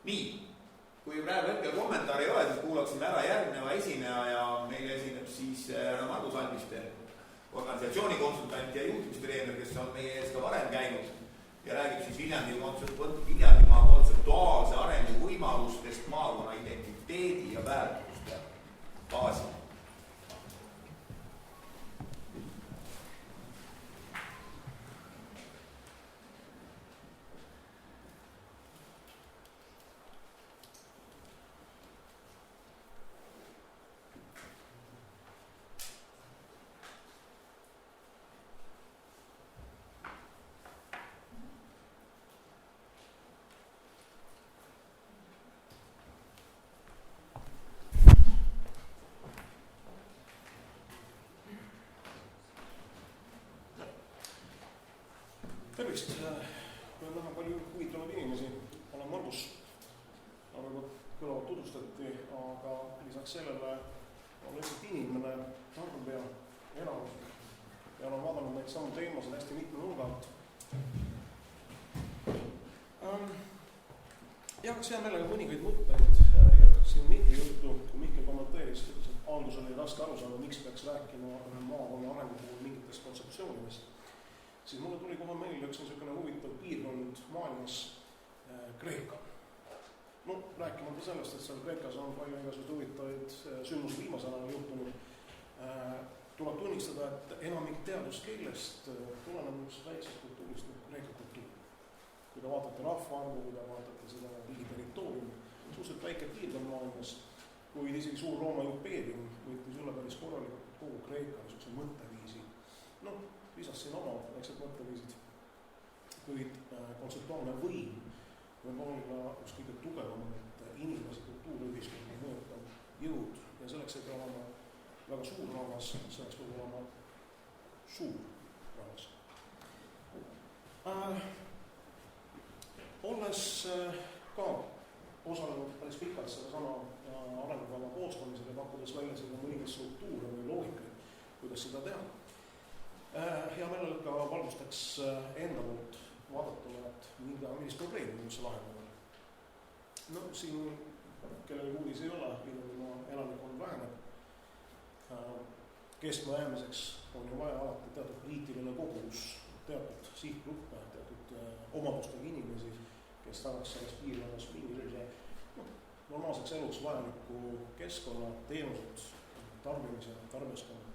Nii, kui praegu hetkel kommentaari ei ole, siis kuulaksime ära järgneva esineja ja meile esineb siis Margus Almiste, organisatsioonikonsultant ja juhtimistreener, kes on meie ees ka varem käinud ja räägib siis Viljandimaa kontseptuaalse arengu võimalustest maakonna identiteedi ja väärtuste baasil. Tervist! Kui on näha palju huvitavad inimesi, olen Margus, aga kõlavalt tutvustati, aga lisaks sellele on lihtsalt inimene, tarbija, elanik ja olen vaadanud neid samu teemasid hästi mitme nurga alt. Jagaks hea meelega mõningaid mõtteid, jätkaksin Mihkli juttu, kui Mihkel kommenteeris, et alguses oli raske aru saada, miks peaks rääkima maakonna arengu puhul mingitest kontseptsioonidest. Siis mulle tuli kohe meelde üks niisugune huvitav piirkond maailmas, Kreeka. No, rääkimata sellest, et seal Kreekas on palju igasugused huvitavaid sündmusi viimasel ajal juhtunud. Tuleb tunnistada, et enamik teaduskeelest tuleneb üks väiksest kultuurist, Kreeka kultuur. Kui te vaatate rahvaarvu, kui te vaatate seda riigi territooriumi, suhteliselt väike piirkond maailmas, kuid isegi suur Rooma impeerium võttis üle päris korralikult kogu Kreeka niisuguse mõtteviisi. No, lisas siin oma väiksed mõtteviisid, kuid kontseptuaalne võim võib olla üks kõige tugevamat inimese kultuuri ühiskonna mõõtav jõud ja selleks ei pea olema väga suur rahvas, selleks peab olema suur rahvas. Olles ka osalenud päris pikalt sellesama arengukava koostamisel ja pakkudes välja seda mõningaid struktuure või loogikaid, kuidas seda teha. Hea meelel ka valgustaks enda poolt vaadatuna, et millist probleemi üldse lahendada. No siin, kellel uudis ei ole, Viljandimaa elanikkond väheneb. Kestma jäämiseks on ju vaja alati teatud kriitiline kogus, teatud sihtgruppe, teatud omadustega inimesi, kes tahaks selles piirkonnas mingisuguse normaalseks eluks vajaliku keskkonna, teenused, tarbimise, tarbijaskonna.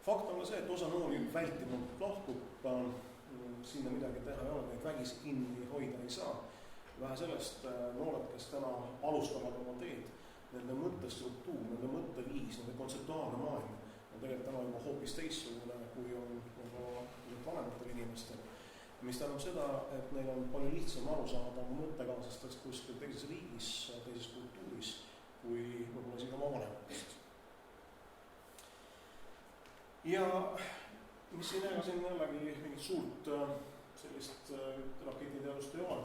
Fakt on ka see, et osa noori vältimalt lahkub, sinna midagi teha ei ole, neid vägisi kinni hoida ei saa. Vähe sellest noored, kes täna alustavad oma teed, nende mõttestruktuur, nende mõtteviis, nende kontseptuaalne maailm on tegelikult täna juba hoopis teistsugune, kui on vanematel inimestel. Mis tähendab seda, et neil on palju lihtsam aru saada mõttekaaslastest kuskil teises riigis, teises kultuuris, kui võib-olla isegi oma vanematest. Ja mis siin jällegi mingit suurt sellist raketiteadust ei ole.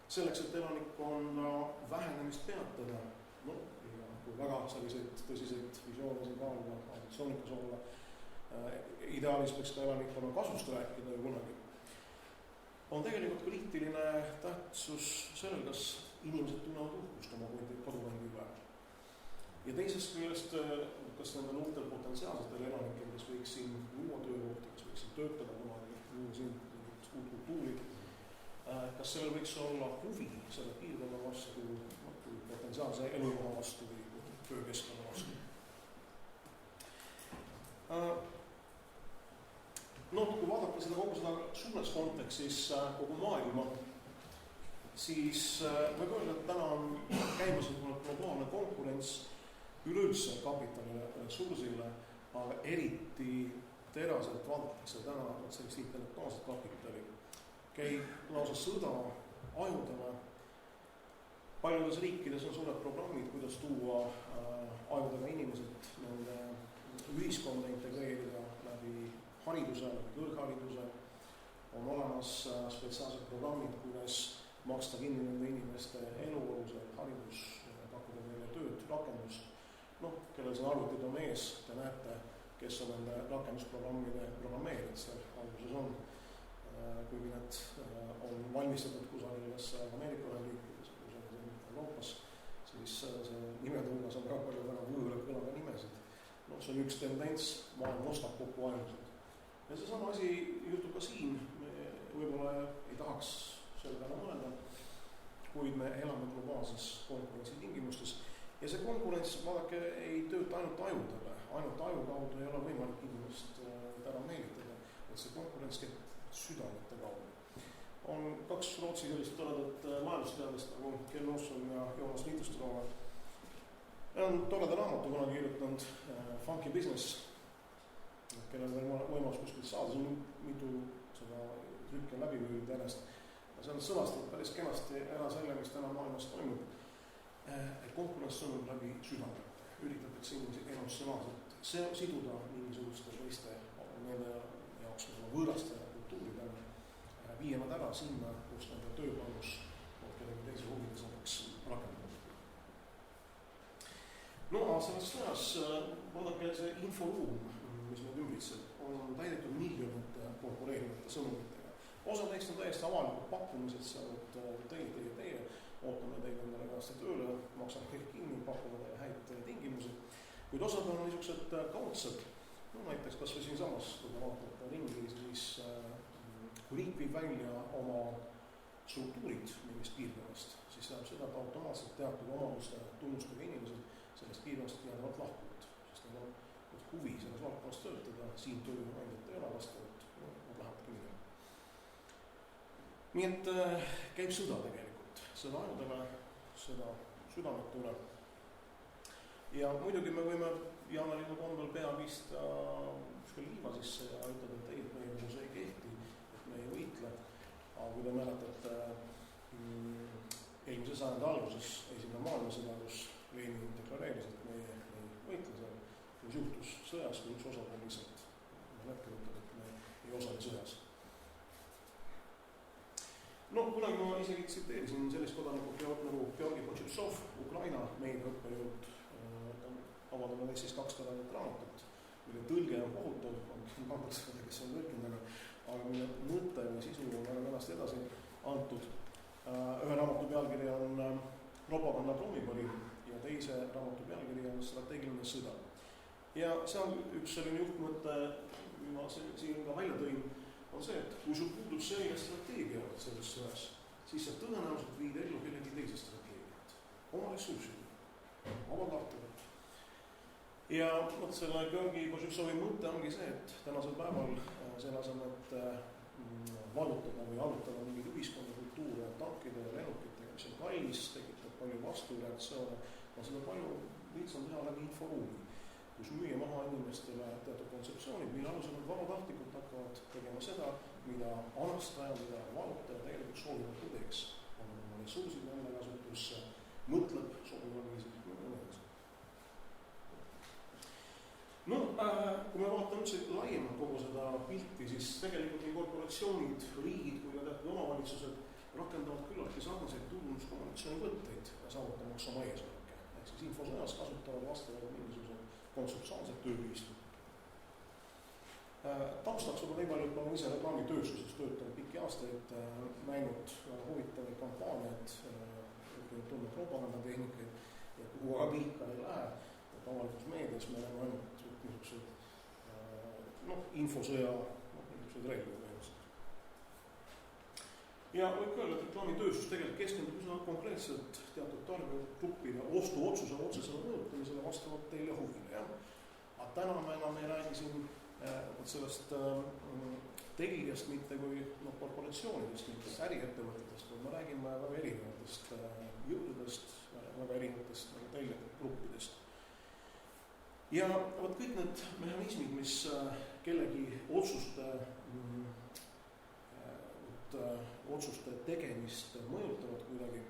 Selleks, et elanikkonna vähenemist peatada, no, kui väga selliseid tõsiseid visioonisi kaaluda, ambitsioonikas olla, ideaalis peaks ka elanikkonna kasvust rääkida ju kunagi, on tegelikult poliitiline tähtsus sellel, kas inimesed tunnevad uhkust oma kodukondi üle. Ja teisest küljest, kas nendel uutel potentsiaalsetel elanikel, kes võiks siin luua töökohti, kes võiks siin töötada kunagi, luua siin uut kultuuri, kas sellel võiks olla huvi selle piirkonna vastu, potentsiaalse elukoha vastu või töökeskkonna vastu. No, kui vaadata seda kogu seda suures kontekstis kogu maailma, siis võib öelda, et täna on käimas globaalne konkurents üleüldse kapitalile, ressursile, aga eriti teraselt vaadatakse täna sellist intellektuaalset kapitali. Käib lausa sõda ajudele. Paljudes riikides on suured programmid, kuidas tuua ajudega inimesed nende ühiskonda integreerida läbi hariduse, kõrghariduse. On olemas spetsiaalsed programmid, kuidas maksta kinni nende inimeste eluolused, haridus, pakkuda neile tööd, rakendust. No, kellel siin arvutid on ees, te näete, kes on nende rakendusprogrammide programmeerijad seal alguses on. Kuigi need on valmistatud kas Ameerika Ühendriikides või Euroopas, siis see nimede hulgas on väga palju väga võõra kõlaga nimesid. No see on üks tendents, maailm ostab kokku aeglaselt. Ja seesama asi juhtub ka siin, me võib-olla ei tahaks selle peale mõelda, kuid me elame globaalses konkurentsi tingimustes. Ja see konkurents, vaadake, ei tööta ainult ajudele, ainult aju kaudu ei ole võimalik inimest ära meelitada, et see konkurents käib südamete kaudu. On kaks Rootsi sellist toredat majandusteadlast nagu Ken Olsson ja Jonas Niituström. On toreda raamatu kunagi kirjutanud Funky Business, kellel veel võimalus kuskilt saada, see on mitu seda trükki läbi võinud järjest. See on sõnastanud päris kenasti ära selle, mis täna maailmas toimub. Konkurents sõnub läbi südamete, üritatakse inimesi emotsionaalselt siduda mingisuguste teiste nende jaoks võõraste kultuuridele, viia nad ära sinna, kus nende tööpanus kellegi teise huvides oleks rakendatud. No selles sõjas, vaadake, see inforuum, mis meid ümbritseb, on täidetud miljonite konkureerivate sõnumitega. Osa neist on täiesti avalikud pakkumised, sealt teie, ootame teid endale käest tööle, maksame kõik kinni, pakume teile häid tingimusi. Kuid osad on niisugused kaudsed, no näiteks kas või siinsamas, kui te vaatate ringi, siis kui riik viib välja oma struktuurid mingist piirkonnast, siis tähendab seda, et automaatselt teatud omaduste tunnustega inimesed sellest piirkonnast jäävad lahkunud, sest neil on huvi selles valdkonnas töötada, siin tööandjat ei ole vastavalt, nad lähevad kinni. Nii et käib sõda tegelikult, sõda ajudele, sõda südamete üle. Ja muidugi me võime Jaanaliinu kombel pea pista liiva sisse ja ütleda, et ei, et meie nagu see ei kehti, et me ei võitle. Aga kui te mäletate eelmise sajandi alguses esimene maailmasõda, kus Lenin deklareeris, et me ei võitle seal, mis juhtus sõjas, kui üks osapool lihtsalt hetkel ütleb, et me ei osale sõjas. No, kunagi ma isegi tsiteerisin sellist kodanikku nagu Georgi Potšitsov, Ukraina meediaõppejõud, avaldame neist siis 2 raamatut, mille tõlge on kohutav, on pandud seda, kes on tõlkinud, aga mille mõte või sisu on väga kenasti edasi antud. Ühe raamatu pealkiri on Propaganda trummipõli ja teise raamatu pealkiri on Strateegiline sõda. Ja see on üks selline juhtmõte, ma siin ka välja tõin, on see, et kui sul puudub selline strateegia selles sõjas, siis sa tõenäoliselt viid ellu kellegi teise strateegiat. Oma ressursile, oma tahtele. Ja selle Georgi Potšitsovi mõte ongi see, et tänasel päeval selle asemel, et valutada või arutada mingeid ühiskonda kultuure tankide ja lennukitega, mis on kallis, tekitab palju vastureaktsioone, on seda palju lihtsam teha läbi inforuumi, kus müüa maha inimestele teatud kontseptsioonid, mille alusel nad vabatahtlikult hakkavad tegema seda, mida anastaja, mida valutaja tegelikult soovimatu teeks. On oma ressursid nende kasutusse, mõtleb sobival viisil. No, kui me vaatame üldse laiemalt kogu seda pilti, siis tegelikult nii korporatsioonid, riigid kui ka teatud omavalitsused rakendavad küllaltki sarnaseid tulunduskommunikatsiooni võtteid saavutamaks oma eesmärke. Ehk siis infosõjas kasutavad vastavalt mingisugused kontseptuaalsed tööriistud. Taustaks juba nii palju, et ma olen ise reklaamitööstuses töötanud pikki aastaid, näinud huvitavaid kampaaniaid, tundnud propagandatehnikaid ja kuhu aga piika ei lähe, et avalikus meedias me oleme ainult niisugused infosõja niisugused reeglid põhimõtteliselt. Ja võib ka öelda, et reklaamitööstus tegelikult keskendub üsna konkreetselt teatud tarbijagruppide ostuotsuse otsesele mõjutamisele vastavalt teile huvile. Aga täna me enam ei räägi siin sellest tegijast mitte kui korporatsioonidest, mitte äriettevõtetest, vaid me räägime väga erinevatest jõududest, väga erinevatest tellijagruppidest. Ja võt kõik need mehhanismid, mis kellegi otsuste tegemist mõjutavad kuidagi,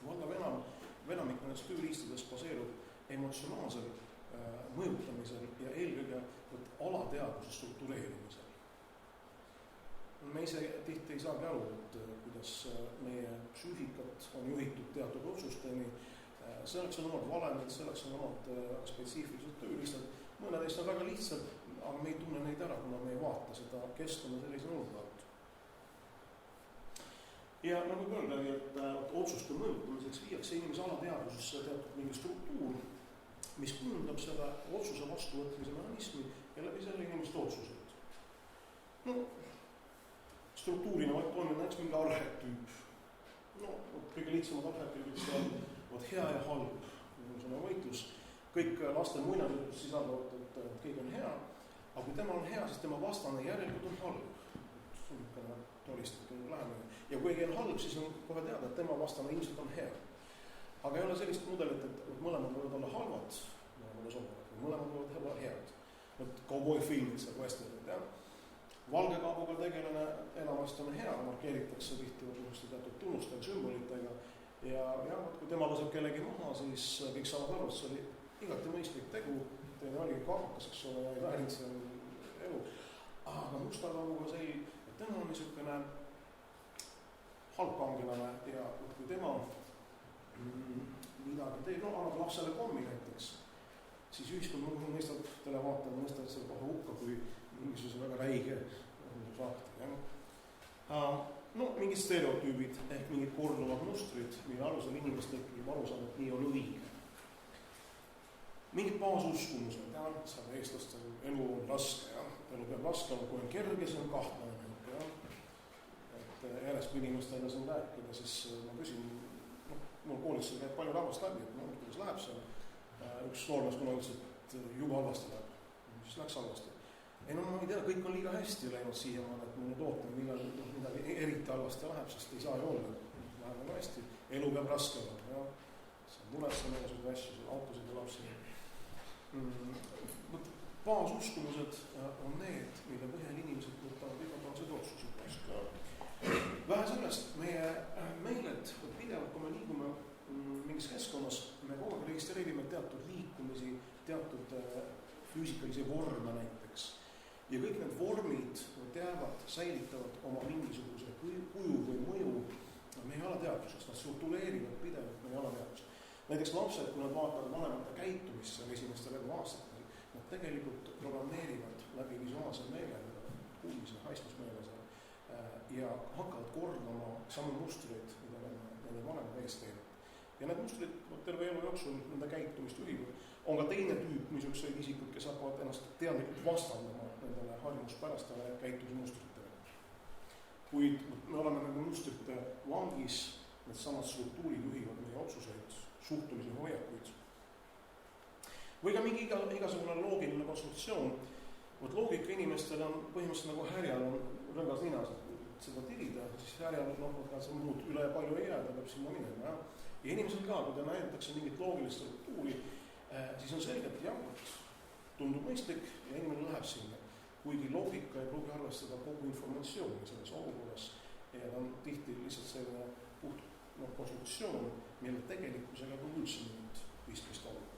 enamik nendest tööriistidest baseerub emotsionaalsel mõjutamisel ja eelkõige alateadvuse struktureerimisel. Me ise tihti ei saagi aru, et kuidas meie psüühikat on juhitud teatud otsusteni. Selleks on omad valemid, selleks on omad spetsiifilised tööriistad. Mõned neist on väga lihtsad, aga me ei tunne neid ära, kuna me ei vaata seda keskkonna sellise nurga alt. Ja nagu öeldagi, et otsuste mõjutamiseks viiakse inimese alateadvusesse teatud mingi struktuur, mis kujundab selle otsuse vastuvõtmise mehhanismi ja läbi selle inimeste otsuseid. No, struktuurina on näiteks mingi arhetüüp. No, kõige lihtsamad arhetüübid on hea ja halb, see on võitlus. Kõik laste muinasjutud sisaldavad, et keegi on hea, aga kui tema on hea, siis tema vastane järelikult on halb. See on ikka tolistik lähemine. Ja kui keegi on halb, siis on kohe teada, et tema vastane ilmselt on hea. Aga ei ole sellist mudelit, et mõlemad võivad olla halvad, mõlemad võivad olla head. Et cowboy filmid seal westernid, jah. Valge kaabuga tegelane enamasti on hea, markeeritakse tihti teatud tunnustega, sümbolitega. Ja kui tema laseb kellegi maha, siis kõik saavad aru, et see oli igati mõistlik tegu, teine oligi kaabukas, eks ole, ja ei väärinud seal elu. Aga musta kaabuga see, et tema on niisugune halbkangelane ja kui tema midagi teeb, no annab lapsele kommi näiteks, siis ühiskond mõistab televaatajad, mõistab selle kohe hukka kui mingisuguse väga räige fakti. No, mingid stereotüübid ehk mingid korduvad mustrid, mille alusel inimestel ikkagi aru saada, et nii on õige. Mingid baasuskumused, saab eestlastel elu on raske, elu peab raske, kui on kerge, see on kahtlane. Järjest kui inimestele siin rääkida, siis ma küsin, mul koolis käib palju rahvast läbi, et kuidas läheb seal. Üks noormees kuna ütles, et juba halvasti läheb, siis läks halvasti. Ei no ma ei tea, kõik on liiga hästi läinud siiamaan, et mul nüüd ootan, millal midagi eriti halvasti läheb, sest ei saa ju olla, läheb väga hästi. Elu peab raske olema, see on muretsema igasugused asju, autosid ja lapsi. Baasuskumused on need, mille põhjal inimesed võtavad igapäevased otsused. Vähe sellest, meie meeled pidevalt, kui me liigume mingis keskkonnas, me kogu aeg registreerime teatud liikumisi, teatud füüsikalisi vorme näiteks. Ja kõik need vormid teavad, säilitavad oma mingisuguse kuju või mõju meie alateadvusest, nad struktureerivad pidevalt meie alateadvust. Näiteks lapsed, kui nad vaatavad vanemate käitumist seal esimestel aastatel, nad tegelikult programmeerivad läbi visuaalse meele, kuulmise, haistusmeele ja hakkavad kordama samu mustreid, mida nende vanemad ees teevad. Ja need mustrid terve elu jooksul nende käitumist juhivad. On ka teine tüüp niisuguseid isikud, kes hakkavad ennast teadlikult vastandama nendele harjumuspärastele käitumismustritele. Kuid me oleme nende mustrite vangis, need samad struktuurid juhivad meie otsuseid, suhtumisi ja hoiakuid. Või ka mingi igasugune loogiline konstruktsioon. Loogika inimestel on põhimõtteliselt nagu härjal on rõngas ninas, et seda tirida, siis härjal see muud üle palju ei jää, ta peab sinna minema. Ja inimesel ka, kui ta näidatakse mingit loogilist struktuuri, siis on selgelt jagud, tundub mõistlik ja inimene läheb sinna. Kuigi loogika ei pruugi arvestada kogu informatsiooni selles olukorras ja ta on tihti lihtsalt selline puht konstruktsioon, mille tegelikkusega kui üldse nüüd vist olla.